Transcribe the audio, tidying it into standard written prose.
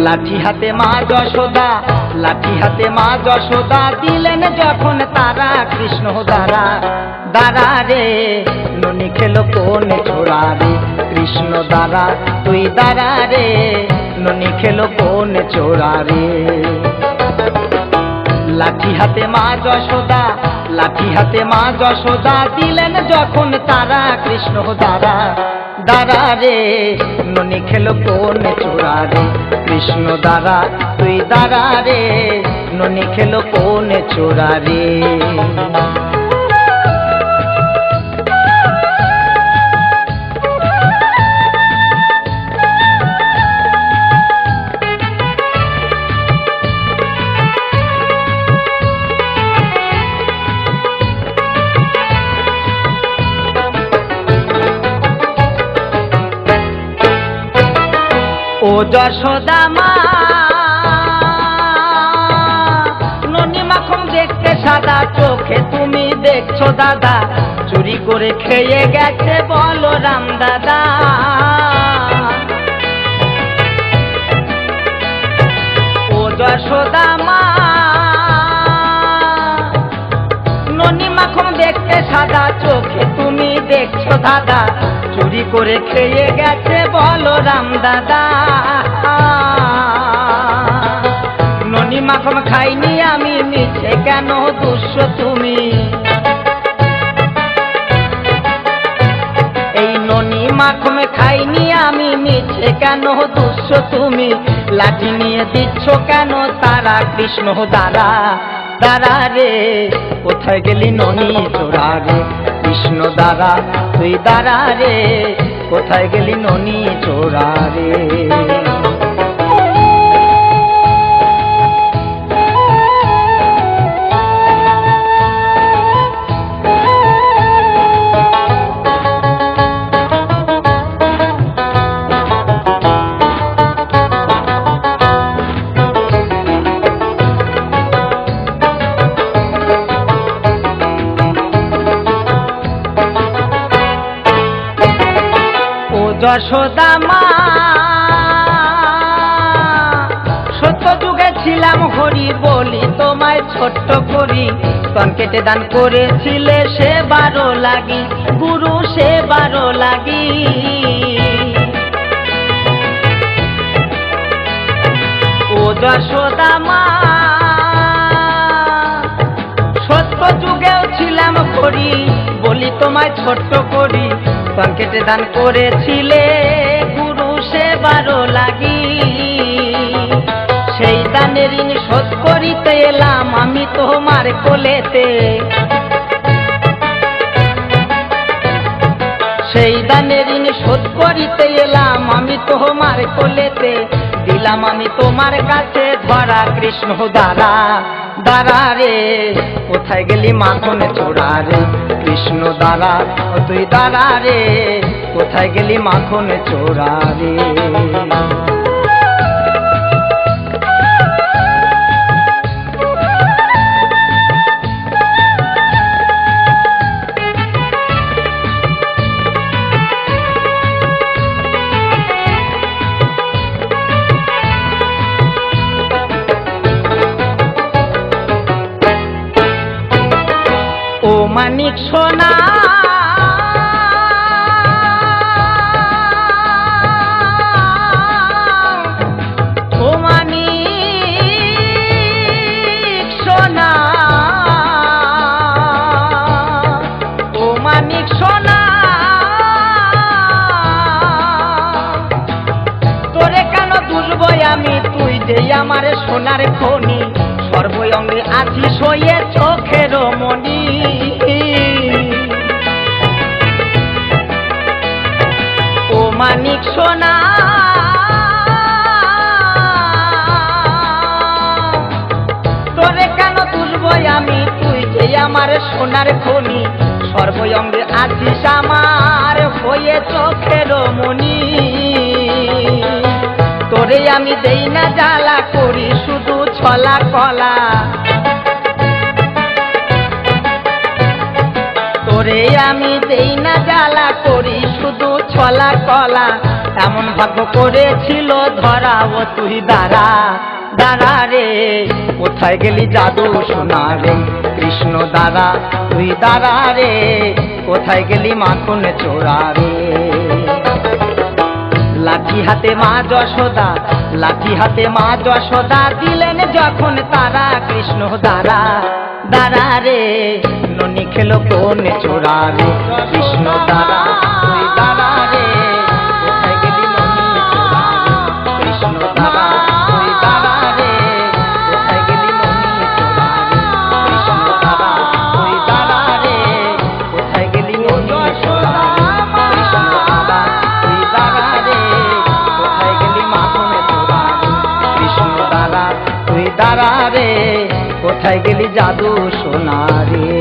লাঠি হাতে মা যশোদা, লাঠি হাতে মা যশোদা দিলেন যখন তারা কৃষ্ণ দ্বারা। দ্বারা রে ননি খেলো কোন ছোড়া রে, কৃষ্ণ দ্বারা তুই দ্বারা রে ননি খেলো কোন ছোড়া রে। লাঠি হাতে মা যশোদা, লাঠি হাতে মা যশোদা দিলেন যখন তারা কৃষ্ণ দ্বারা। দ্বারা রে ননি খেলো কোন চোরা রে, কৃষ্ণ দ্বারা তুই দ্বারা রে ননি খেলো কোন চোরা রে। ও যশোদা মা ননি মাখন দেখতে সাদা, চোখে তুমি দেখছো দাদা চুরি করে খেয়ে গেছে বলরাম দাদা। ও যশোদা মা ননি মাখন দেখতে সাদা, চোখে তুমি দেখছো দাদা চুরি করে খেয়ে গেছে বলরাম দাদা। ননি মাখন খাইনি আমি, মিছে কেন দুষ্য তুমি। এই ননি মাখন খাইনি আমি, মিছে কেন দুষ্য তুমি। লাঠি নিয়ে দিচ্ছ কেন তারা কৃষ্ণ দ্বারা। দ্বারা রে কোথায় গেলি ননি চোরা রে, কৃষ্ণ দ্বারা তুই দ্বারা রে কোথায় গেলি ননি চোরা রে। যশোদা মা সত্য যুগে ছিলাম হরি বলি তোমায় ছোট্ট করি। স্তন কেটে দান করেছিলে সে 12 লাগি, গুরু সে 12 লাগি। ও যশোদা মা সত্য যুগেও ছিলাম হরি বলি তোমায় ছোট্ট করি। স্তন কেটে দান করেছিলে গুরু সে 12 লাগি। সেই দানের ঋণ শোধ করিতে এলাম আমি তোমার কোলেতে। সেই দানের ঋণ শোধ করিতে এলাম আমি তোমার কোলেতে। দিলাম আমি তোমার কাছে ধরা কৃষ্ণ দ্বারা। দ্বারা রে কোথায় গেলি মাখন চোরা রে, কৃষ্ণ দ্বারা তুই দ্বারা রে কোথায় গেলি মাখন চোরা রে। ও মানিক সোনা ও মানিক সোনা ও মানিক সোনা তোরে কেন দুষবো আমি, তুই যে আমার সোনার খনি। সর্বঙ্গে আছি সইয়ে চোখের মনি। ও মানিক সোনা তোরে কেন তুলব আমি, তুই যে আমার সোনার খনি। সর্বঙ্গে আছিস আমার হয়ে চোখের মনি। তোরে আমি দেই না জ্বালা, করি শুধু ছলা কলা। তোরে আমি দেই না জ্বালা, করি শুধু ছলা কলা, এমন ভাগ্য করেছিল ধরা ও তুই দাঁড়া দাঁড়া রে, কোথায় গেলি জাদু সোনা রে কৃষ্ণ দাঁড়া তুই দাঁড়া রে, কোথায় গেলি মাখন চোরা রে। লাঠি হাতে মা যশোদা, লাঠি হাতে মা যশোদা, দিলেন যখন তারা কৃষ্ণ দাঁড়া দাঁড়া রে, ননি খেলো কোন চোরা রে কৃষ্ণ দাঁড়া তুই দাঁড়া রে, কোথায় গেলি ননি চোরা রে কৃষ্ণ দাঁড়া তুই দাঁড়া রে, কোথায় গেলি ননি চোরা রে কৃষ্ণ দাঁড়া তুই দাঁড়া রে, কোথায় গেলি ননি চোরা রে কৃষ্ণ দাঁড়া তুই দাঁড়া রে, কোথায় গেলি মাখন চোরা রে কৃষ্ণ দাঁড়া তুই দাঁড়া রে, কোথায় গেলি জাদু সোনা রে।